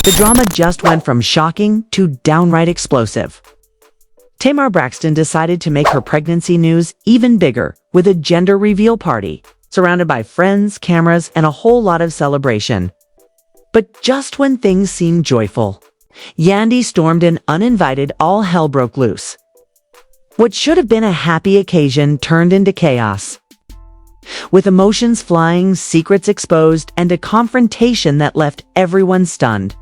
The drama just went from shocking to downright explosive. Tamar Braxton decided to make her pregnancy news even bigger with a gender reveal party, surrounded by friends, cameras, and a whole lot of celebration. But just when things seemed joyful, Yandy stormed in uninvited. All hell broke loose. What should have been a happy occasion turned into chaos. With emotions flying, secrets exposed, and a confrontation that left everyone stunned.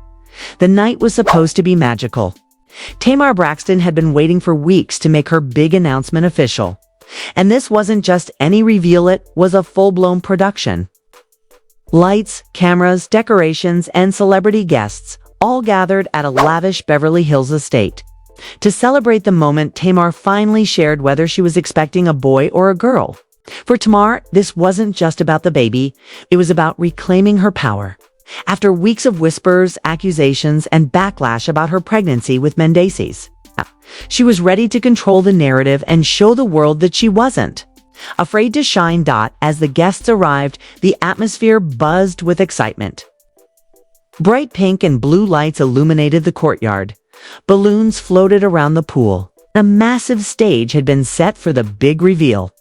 The night was supposed to be magical. Tamar Braxton had been waiting for weeks to make her big announcement official. And this wasn't just any reveal, it was a full-blown production. Lights, cameras, decorations, and celebrity guests all gathered at a lavish Beverly Hills estate. To celebrate the moment, Tamar finally shared whether she was expecting a boy or a girl. For Tamar, this wasn't just about the baby, it was about reclaiming her power. After weeks of whispers, accusations, and backlash about her pregnancy with Mendeecees, she was ready to control the narrative and show the world that she wasn't afraid to shine. As the guests arrived, the atmosphere buzzed with excitement. Bright pink and blue lights illuminated the courtyard. Balloons floated around the pool. A massive stage had been set for the big reveal.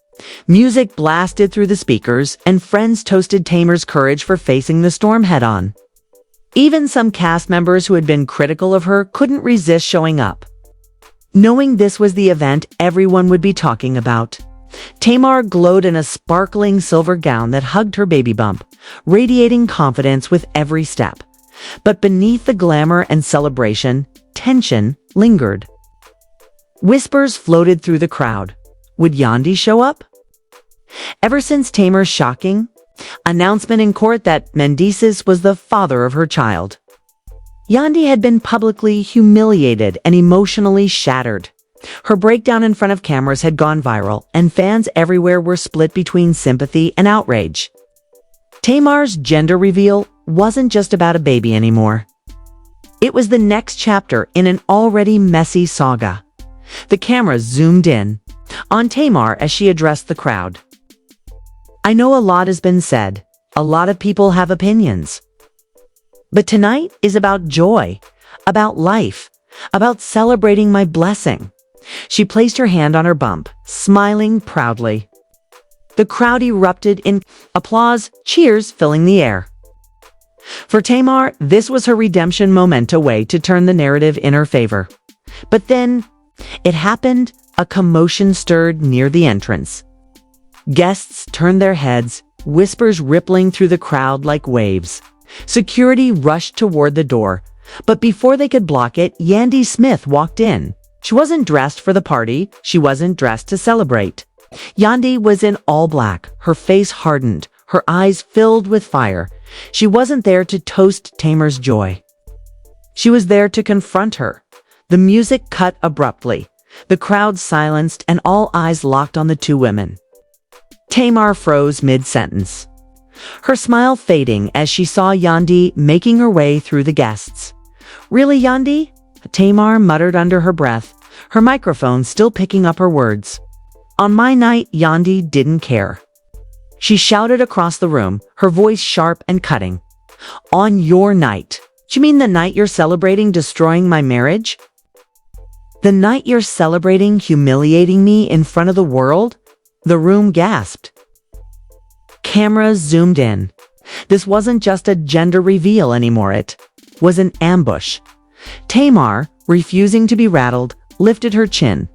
Music blasted through the speakers, and friends toasted Tamar's courage for facing the storm head-on. Even some cast members who had been critical of her couldn't resist showing up. Knowing this was the event everyone would be talking about, Tamar glowed in a sparkling silver gown that hugged her baby bump, radiating confidence with every step. But beneath the glamour and celebration, tension lingered. Whispers floated through the crowd. Would Yandy show up? Ever since Tamar's shocking announcement in court that Mendeecees was the father of her child, Yandy had been publicly humiliated and emotionally shattered. Her breakdown in front of cameras had gone viral, and fans everywhere were split between sympathy and outrage. Tamar's gender reveal wasn't just about a baby anymore. It was the next chapter in an already messy saga. The camera zoomed in on Tamar as she addressed the crowd. I know a lot has been said. A lot of people have opinions. But tonight is about joy, about life, about celebrating my blessing. She placed her hand on her bump, smiling proudly. The crowd erupted in applause, cheers filling the air. For Tamar, this was her redemption moment, a way to turn the narrative in her favor. But then, it happened. A commotion stirred near the entrance. Guests turned their heads, whispers rippling through the crowd like waves. Security rushed toward the door, but before they could block it, Yandy Smith walked in. She wasn't dressed for the party, she wasn't dressed to celebrate. Yandy was in all black, her face hardened, her eyes filled with fire. She wasn't there to toast Tamar's joy. She was there to confront her. The music cut abruptly. The crowd silenced, and all eyes locked on the two women. Tamar froze mid-sentence, her smile fading as she saw Yandy making her way through the guests. Really, Yandy? Tamar muttered under her breath, her microphone still picking up her words. On my night, Yandy didn't care. She shouted across the room, her voice sharp and cutting. On your night? Do you mean the night you're celebrating destroying my marriage? The night you're celebrating humiliating me in front of the world? The room gasped. Cameras zoomed in. This wasn't just a gender reveal anymore, it was an ambush. Tamar, refusing to be rattled, lifted her chin.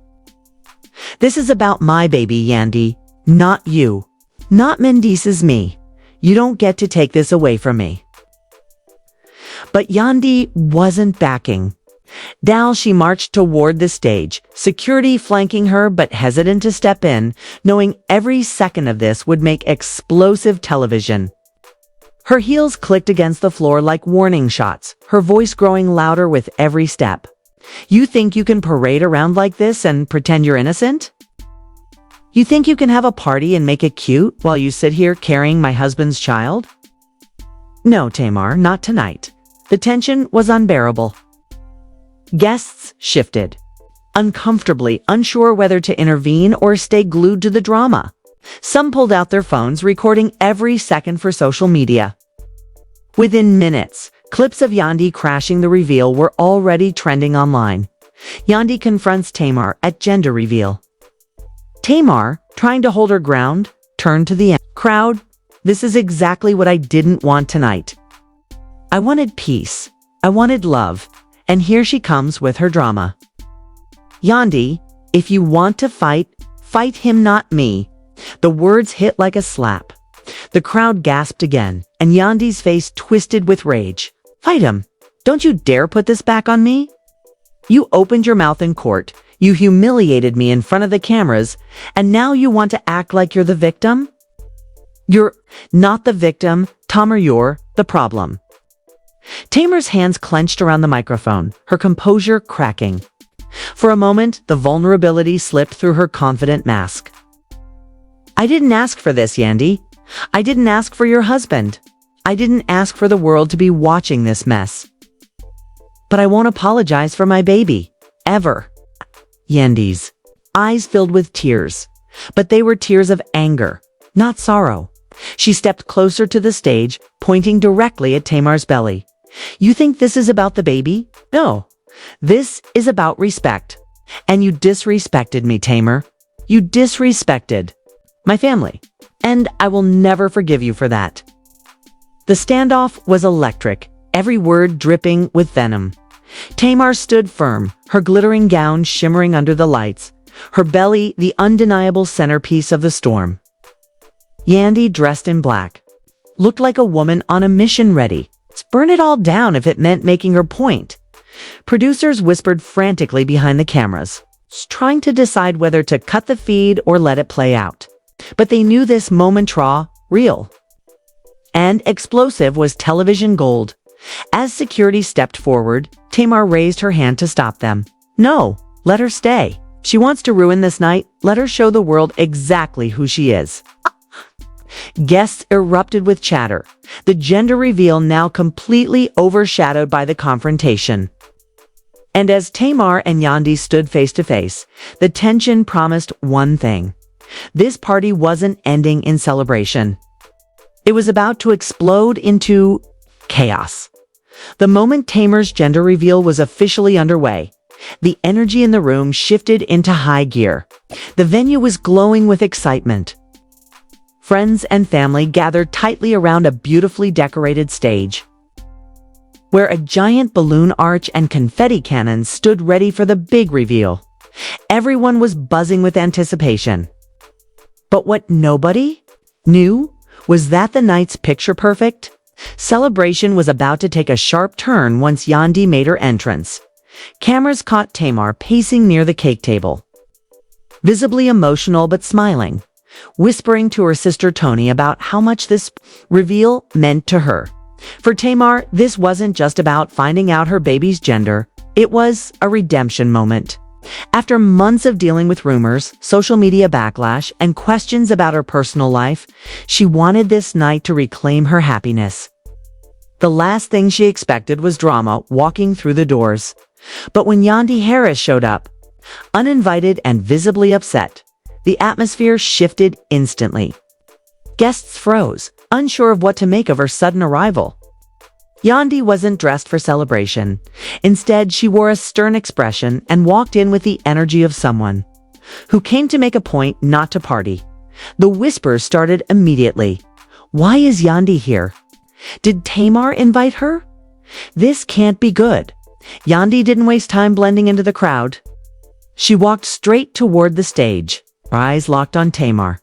This is about my baby, Yandy, not you. Not Mendeecees me. You don't get to take this away from me. But Yandy wasn't backing. Down she marched toward the stage, security flanking her but hesitant to step in, knowing every second of this would make explosive television. Her heels clicked against the floor like warning shots, her voice growing louder with every step. You think you can parade around like this and pretend you're innocent? You think you can have a party and make it cute while you sit here carrying my husband's child? No, Tamar, not tonight. The tension was unbearable. Guests shifted, uncomfortably unsure whether to intervene or stay glued to the drama. Some pulled out their phones, recording every second for social media. Within minutes, Clips of Yandy crashing the reveal were already trending online. Yandy confronts Tamar at gender reveal. Tamar, trying to hold her ground, turned to the crowd. This is exactly what I didn't want tonight. I wanted peace. I wanted love. And here she comes with her drama. Yandy, if you want to fight, fight him, not me. The words hit like a slap. The crowd gasped again, and Yandy's face twisted with rage. Fight him. Don't you dare put this back on me. You opened your mouth in court. You humiliated me in front of the cameras, and now you want to act like you're the victim? You're not the victim, Tamar, you're the problem. Tamar's hands clenched around the microphone, her composure cracking. For a moment, the vulnerability slipped through her confident mask. I didn't ask for this, Yandy. I didn't ask for your husband. I didn't ask for the world to be watching this mess. But I won't apologize for my baby. Ever. Yandy's eyes filled with tears, but they were tears of anger, not sorrow. She stepped closer to the stage, pointing directly at Tamar's belly. You think this is about the baby? No. This is about respect. And you disrespected me, Tamar. You disrespected my family. And I will never forgive you for that. The standoff was electric, every word dripping with venom. Tamar stood firm, her glittering gown shimmering under the lights, her belly the undeniable centerpiece of the storm. Yandy, dressed in black, looked like a woman on a mission ready. Let's burn it all down if it meant making her point. Producers whispered frantically behind the cameras, trying to decide whether to cut the feed or let it play out. But they knew this moment raw, real, and explosive was television gold. As security stepped forward, Tamar raised her hand to stop them. No, let her stay. She wants to ruin this night. Let her show the world exactly who she is. Guests erupted with chatter, the gender reveal now completely overshadowed by the confrontation. And as Tamar and Yandy stood face to face, the tension promised one thing. This party wasn't ending in celebration. It was about to explode into chaos. The moment Tamar's gender reveal was officially underway, the energy in the room shifted into high gear. The venue was glowing with excitement. Friends and family gathered tightly around a beautifully decorated stage, where a giant balloon arch and confetti cannons stood ready for the big reveal. Everyone was buzzing with anticipation. But what nobody knew was that the night's picture-perfect celebration was about to take a sharp turn once Yandy made her entrance. Cameras caught Tamar pacing near the cake table, visibly emotional but smiling, whispering to her sister Tony about how much this reveal meant to her. For Tamar, this wasn't just about finding out her baby's gender, it was a redemption moment. After months of dealing with rumors, social media backlash, and questions about her personal life, she wanted this night to reclaim her happiness. The last thing she expected was drama walking through the doors. But when Yandy Harris showed up, uninvited and visibly upset, the atmosphere shifted instantly. Guests froze, unsure of what to make of her sudden arrival. Yandy wasn't dressed for celebration. Instead, she wore a stern expression and walked in with the energy of someone who came to make a point, not to party. The whispers started immediately. Why is Yandy here? Did Tamar invite her? This can't be good. Yandy didn't waste time blending into the crowd. She walked straight toward the stage, her eyes locked on Tamar.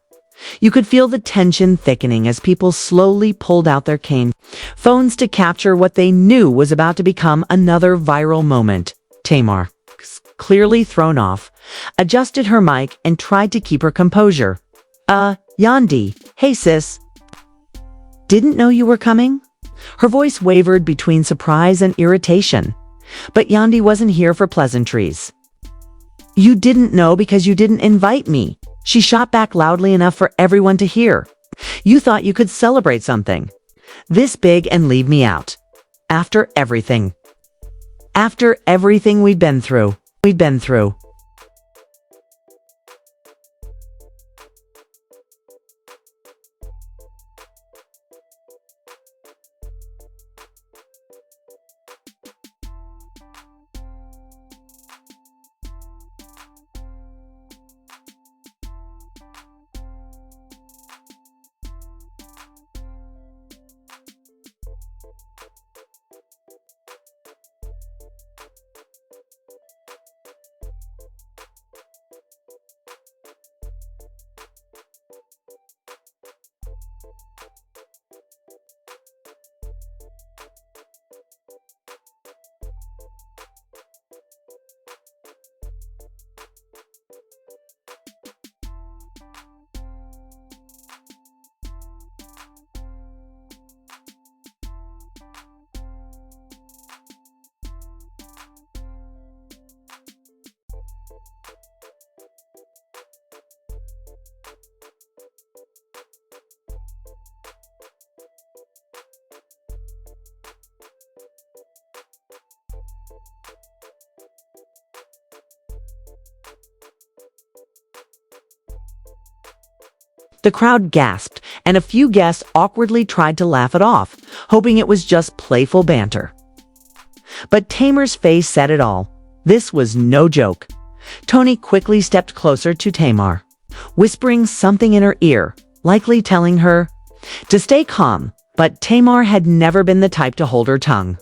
You could feel the tension thickening as people slowly pulled out their phones to capture what they knew was about to become another viral moment. Tamar, clearly thrown off, adjusted her mic and tried to keep her composure. Yandy, hey sis. Didn't know you were coming? Her voice wavered between surprise and irritation. But Yandy wasn't here for pleasantries. You didn't know because you didn't invite me. She shot back loudly enough for everyone to hear. You thought you could celebrate something this big and leave me out. After everything. After everything we'd been through. The crowd gasped, and a few guests awkwardly tried to laugh it off, hoping it was just playful banter. But Tamar's face said it all. This was no joke. Tony quickly stepped closer to Tamar, whispering something in her ear, likely telling her to stay calm, but Tamar had never been the type to hold her tongue.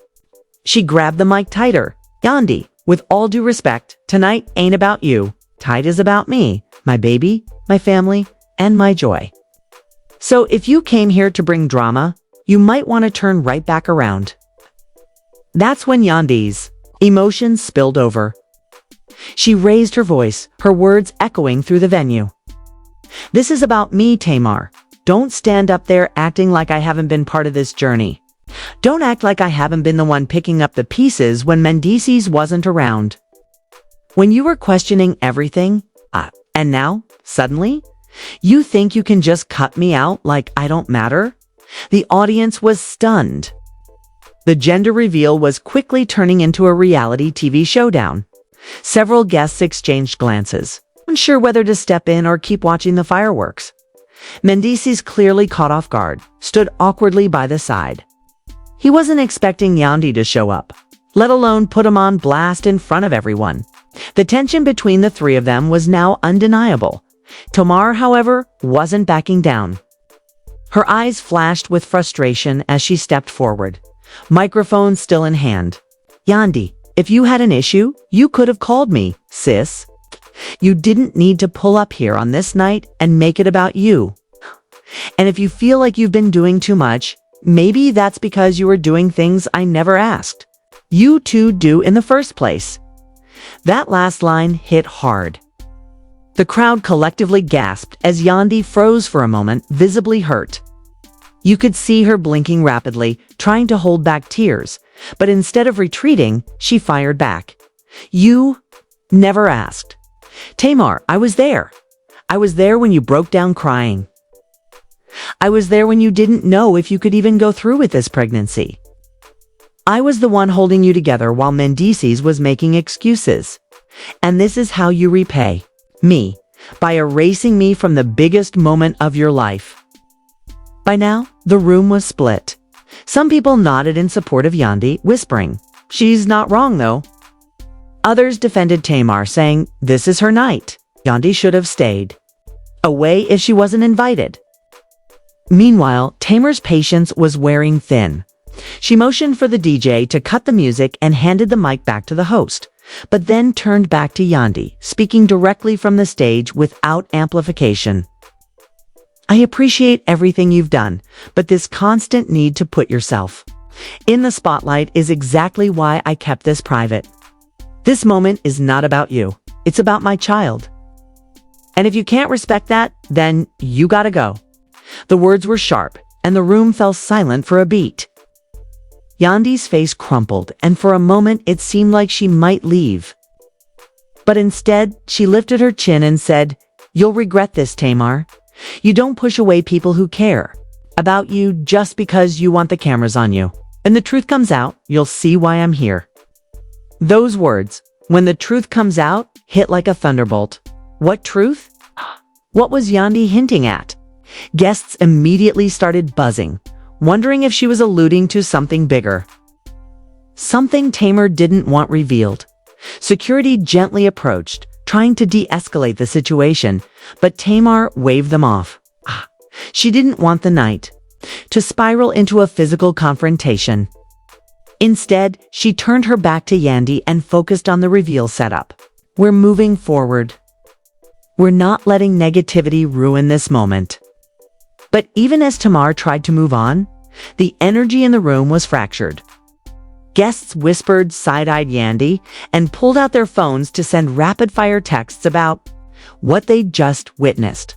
She grabbed the mic tighter. "Yandy, with all due respect, tonight ain't about you. Tonight is about me, my baby, my family, and my joy. So if you came here to bring drama, you might want to turn right back around." That's when Yandy's emotions spilled over. She raised her voice, her words echoing through the venue. "This is about me, Tamar. Don't stand up there acting like I haven't been part of this journey. Don't act like I haven't been the one picking up the pieces when Mendeecees wasn't around. When you were questioning everything, and now, suddenly, you think you can just cut me out like I don't matter?" The audience was stunned. The gender reveal was quickly turning into a reality TV showdown. Several guests exchanged glances, unsure whether to step in or keep watching the fireworks. Mendeecees, clearly caught off guard, stood awkwardly by the side. He wasn't expecting Yandy to show up, let alone put him on blast in front of everyone. The tension between the three of them was now undeniable. Tamar, however, wasn't backing down. Her eyes flashed with frustration as she stepped forward, microphone still in hand. "Yandy, if you had an issue, you could have called me, sis. You didn't need to pull up here on this night and make it about you. And if you feel like you've been doing too much, maybe that's because you were doing things I never asked you to do in the first place." That last line hit hard. The crowd collectively gasped as Yandy froze for a moment, visibly hurt. You could see her blinking rapidly, trying to hold back tears, but instead of retreating, she fired back. "You never asked. Tamar, I was there. I was there when you broke down crying. I was there when you didn't know if you could even go through with this pregnancy. I was the one holding you together while Mendeecees was making excuses. And this is how you repay me, by erasing me from the biggest moment of your life." By now, the room was split. Some people nodded in support of Yandy, whispering, "She's not wrong, though." Others defended Tamar, saying, "This is her night. Yandy should have stayed away if she wasn't invited." Meanwhile, Tamar's patience was wearing thin. She motioned for the DJ to cut the music and handed the mic back to the host, but then turned back to Yandy, speaking directly from the stage without amplification. "I appreciate everything you've done, but this constant need to put yourself in the spotlight is exactly why I kept this private. This moment is not about you. It's about my child. And if you can't respect that, then you gotta go." The words were sharp, and the room fell silent for a beat. Yandy's face crumpled, and for a moment it seemed like she might leave. But instead, she lifted her chin and said, "You'll regret this, Tamar. You don't push away people who care about you just because you want the cameras on you. When the truth comes out, you'll see why I'm here." Those words, "when the truth comes out," hit like a thunderbolt. What truth? What was Yandy hinting at? Guests immediately started buzzing, wondering if she was alluding to something bigger. Something Tamar didn't want revealed. Security gently approached, trying to de-escalate the situation, but Tamar waved them off. She didn't want the night to spiral into a physical confrontation. Instead, she turned her back to Yandy and focused on the reveal setup. "We're moving forward. We're not letting negativity ruin this moment." But even as Tamar tried to move on, the energy in the room was fractured. Guests whispered, side-eyed Yandy, and pulled out their phones to send rapid-fire texts about what they'd just witnessed.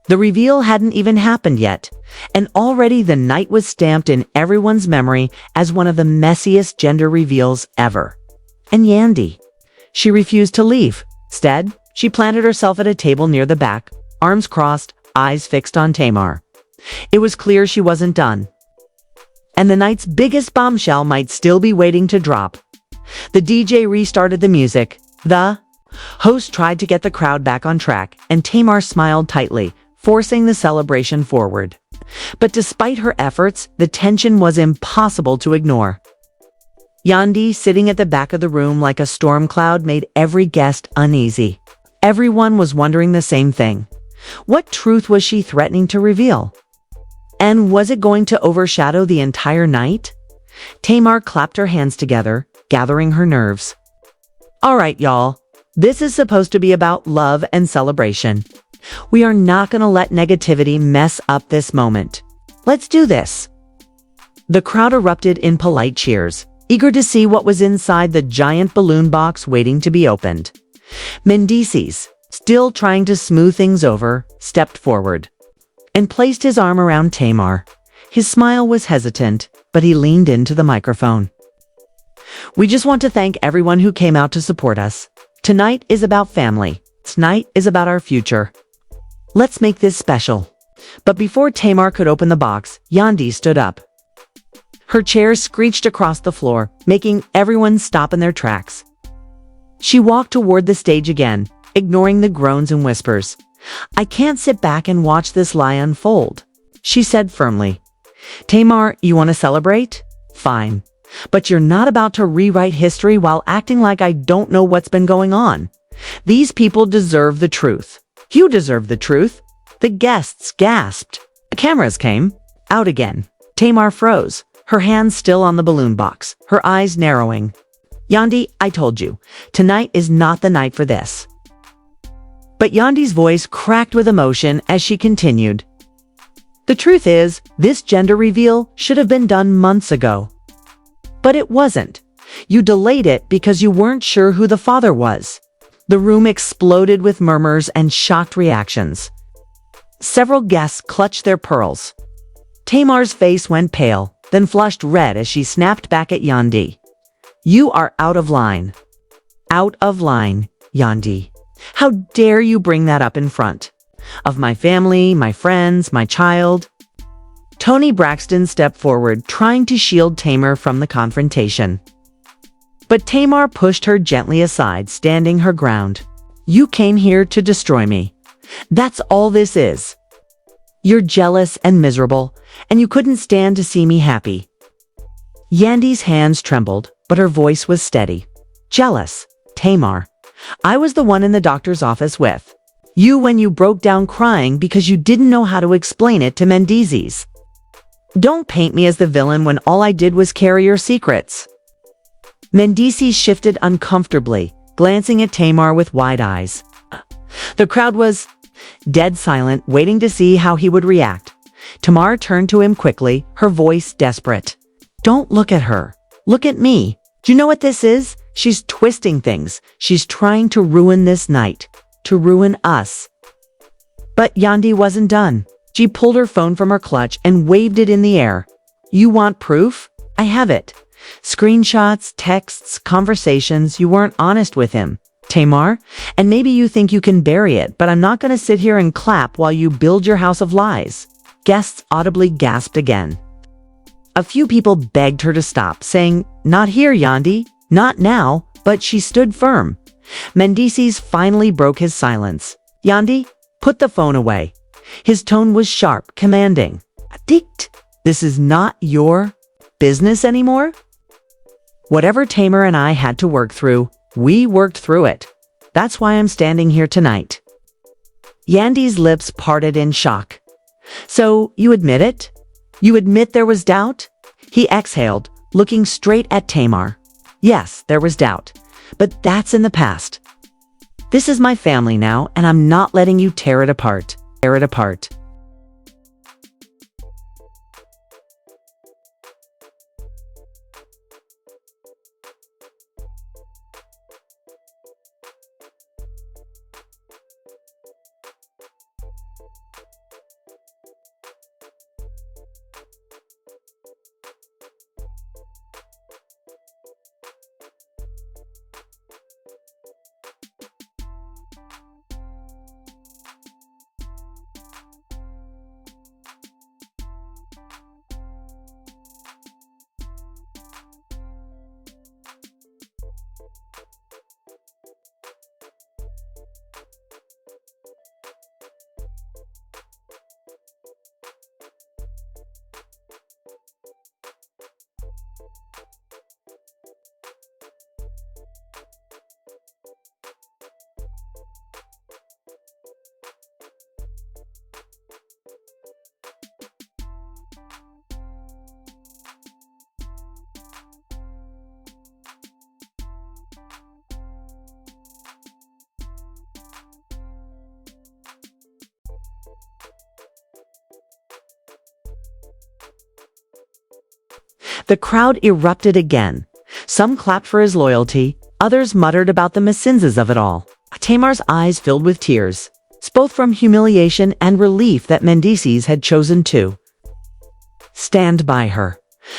The reveal hadn't even happened yet, and already the night was stamped in everyone's memory as one of the messiest gender reveals ever. And Yandy, she refused to leave. Instead, she planted herself at a table near the back, arms crossed, eyes fixed on Tamar. It was clear she wasn't done. And the night's biggest bombshell might still be waiting to drop. The DJ restarted the music. The host tried to get the crowd back on track, and Tamar smiled tightly, forcing the celebration forward. But despite her efforts, the tension was impossible to ignore. Yandy, sitting at the back of the room like a storm cloud, made every guest uneasy. Everyone was wondering the same thing. What truth was she threatening to reveal? And was it going to overshadow the entire night? Tamar clapped her hands together, gathering her nerves. All right, y'all. This is supposed to be about love and celebration. We are not going to let negativity mess up this moment. Let's do this. The crowd erupted in polite cheers, eager to see what was inside the giant balloon box waiting to be opened. Mendeecees, still trying to smooth things over, stepped forward and placed his arm around Tamar. His smile was hesitant, but he leaned into the microphone. We just want to thank everyone who came out to support us. Tonight is about family. Tonight is about our future. Let's make this special. But before Tamar could open the box, Yandy stood up. Her chair screeched across the floor, making everyone stop in their tracks. She walked toward the stage again, ignoring the groans and whispers. I can't sit back and watch this lie unfold, she said firmly. Tamar, you want to celebrate? Fine. But you're not about to rewrite history while acting like I don't know what's been going on. These people deserve the truth. You deserve the truth. The guests gasped. The cameras came. Out again. Tamar froze, her hands still on the balloon box, her eyes narrowing. Yandy, I told you, tonight is not the night for this. But Yandy's voice cracked with emotion as she continued. The truth is, this gender reveal should have been done months ago. But it wasn't. You delayed it because you weren't sure who the father was. The room exploded with murmurs and shocked reactions. Several guests clutched their pearls. Tamar's face went pale, then flushed red as she snapped back at Yandy. You are out of line. Out of line, Yandy. How dare you bring that up in front of my family, my friends, my child? Tony Braxton stepped forward, trying to shield Tamar from the confrontation. But Tamar pushed her gently aside, standing her ground. You came here to destroy me. That's all this is. You're jealous and miserable, and you couldn't stand to see me happy. Yandy's hands trembled, but her voice was steady. Jealous, Tamar. I was the one in the doctor's office with you when you broke down crying because you didn't know how to explain it to Mendeecees. Don't paint me as the villain when all I did was carry your secrets. Mendeecees shifted uncomfortably, glancing at Tamar with wide eyes. The crowd was dead silent, waiting to see how he would react. Tamar turned to him quickly, her voice desperate. Don't look at her. Look at me. Do you know what this is? She's twisting things. She's trying to ruin this night. To ruin us. But Yandy wasn't done. She pulled her phone from her clutch and waved it in the air. You want proof? I have it. Screenshots, texts, conversations. You weren't honest with him, Tamar. And maybe you think you can bury it, but I'm not going to sit here and clap while you build your house of lies. Guests audibly gasped again. A few people begged her to stop, saying, Not here, Yandy. Not now. But she stood firm. Mendeecees finally broke his silence. Yandy, put the phone away. His tone was sharp, commanding. Addict, this is not your business anymore? Whatever Tamar and I had to work through, we worked through it. That's why I'm standing here tonight. Yandy's lips parted in shock. So, you admit it? You admit there was doubt? He exhaled, looking straight at Tamar. Yes, there was doubt. But that's in the past. This is my family now, and I'm not letting you tear it apart. Tear it apart. The crowd erupted again. Some clapped for his loyalty, others muttered about the Mendeecees of it all. Tamar's eyes filled with tears, both from humiliation and relief that Mendeecees had chosen to stand by her.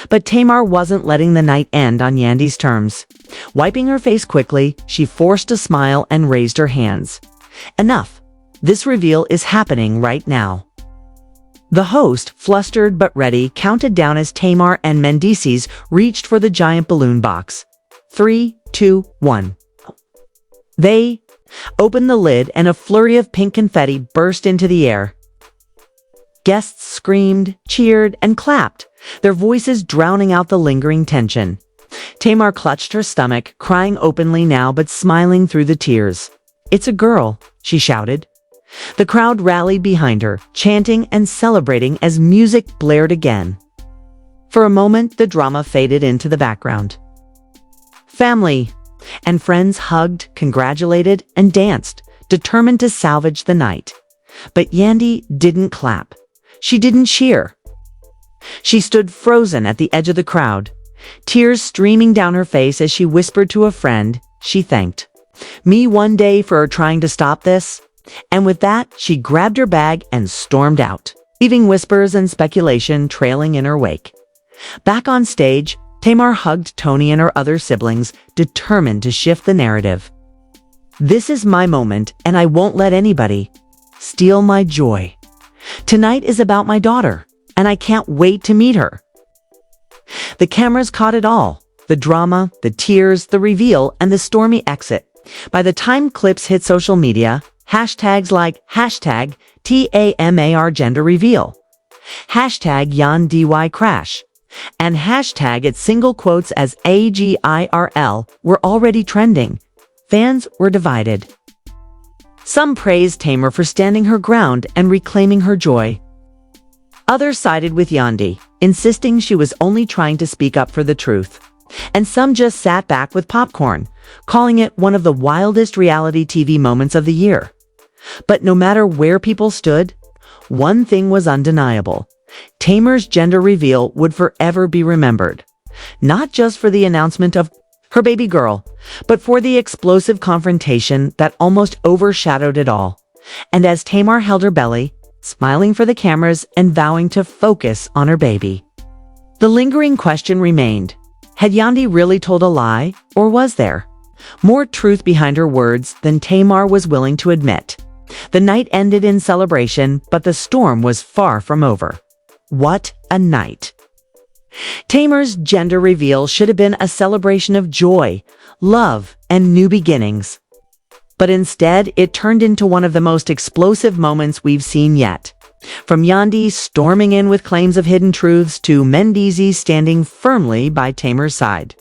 But Tamar wasn't letting the night end on Yandy's terms. Wiping her face quickly, she forced a smile and raised her hands. Enough. This reveal is happening right now. The host, flustered but ready, counted down as Tamar and Mendeecees reached for the giant balloon box. 3, 2, 1. They opened the lid and a flurry of pink confetti burst into the air. Guests screamed, cheered, and clapped, their voices drowning out the lingering tension. Tamar clutched her stomach, crying openly now but smiling through the tears. "It's a girl," she shouted. The crowd rallied behind her, chanting and celebrating as music blared again. For a moment, the drama faded into the background. Family and friends hugged, congratulated, and danced, determined to salvage the night. But Yandy didn't clap. She didn't cheer. She stood frozen at the edge of the crowd, tears streaming down her face as she whispered to a friend she thanked me one day for trying to stop this. And with that, she grabbed her bag and stormed out, leaving whispers and speculation trailing in her wake. Back on stage, Tamar hugged Tony and her other siblings, determined to shift the narrative. "This is my moment, and I won't let anybody steal my joy. Tonight is about my daughter, and I can't wait to meet her." The cameras caught it all: the drama, the tears, the reveal, and the stormy exit. By the time clips hit social media, hashtags like hashtag #TAMAR gender reveal, hashtag Yandy crash, and hashtag it single quotes as AGIRL were already trending. Fans were divided. Some praised Tamar for standing her ground and reclaiming her joy. Others sided with Yandy, insisting she was only trying to speak up for the truth. And some just sat back with popcorn, calling it one of the wildest reality TV moments of the year. But no matter where people stood, one thing was undeniable: Tamar's gender reveal would forever be remembered. Not just for the announcement of her baby girl, but for the explosive confrontation that almost overshadowed it all. And as Tamar held her belly, smiling for the cameras and vowing to focus on her baby, the lingering question remained: had Yandy really told a lie, or was there more truth behind her words than Tamar was willing to admit? The night ended in celebration, but the storm was far from over. What a night! Tamar's gender reveal should have been a celebration of joy, love, and new beginnings. But instead, it turned into one of the most explosive moments we've seen yet. From Yandy storming in with claims of hidden truths to Mendeecees standing firmly by Tamar's side.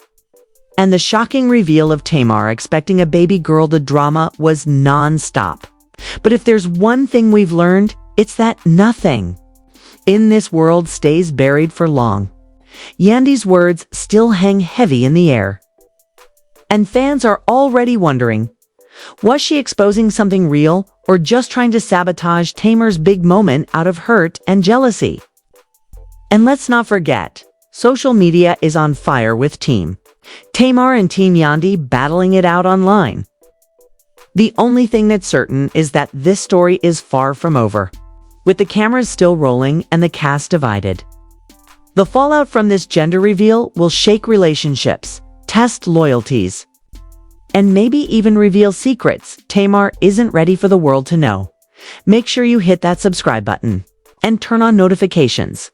And the shocking reveal of Tamar expecting a baby girl, the drama was non-stop. But if there's one thing we've learned, it's that nothing in this world stays buried for long. Yandy's words still hang heavy in the air. And fans are already wondering, was she exposing something real or just trying to sabotage Tamar's big moment out of hurt and jealousy? And let's not forget, social media is on fire with Team Tamar and Team Yandy battling it out online. The only thing that's certain is that this story is far from over, with the cameras still rolling and the cast divided. The fallout from this gender reveal will shake relationships, test loyalties, and maybe even reveal secrets Tamar isn't ready for the world to know. Make sure you hit that subscribe button and turn on notifications,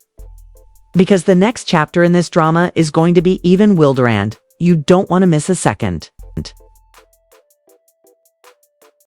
because the next chapter in this drama is going to be even wilder and you don't want to miss a second.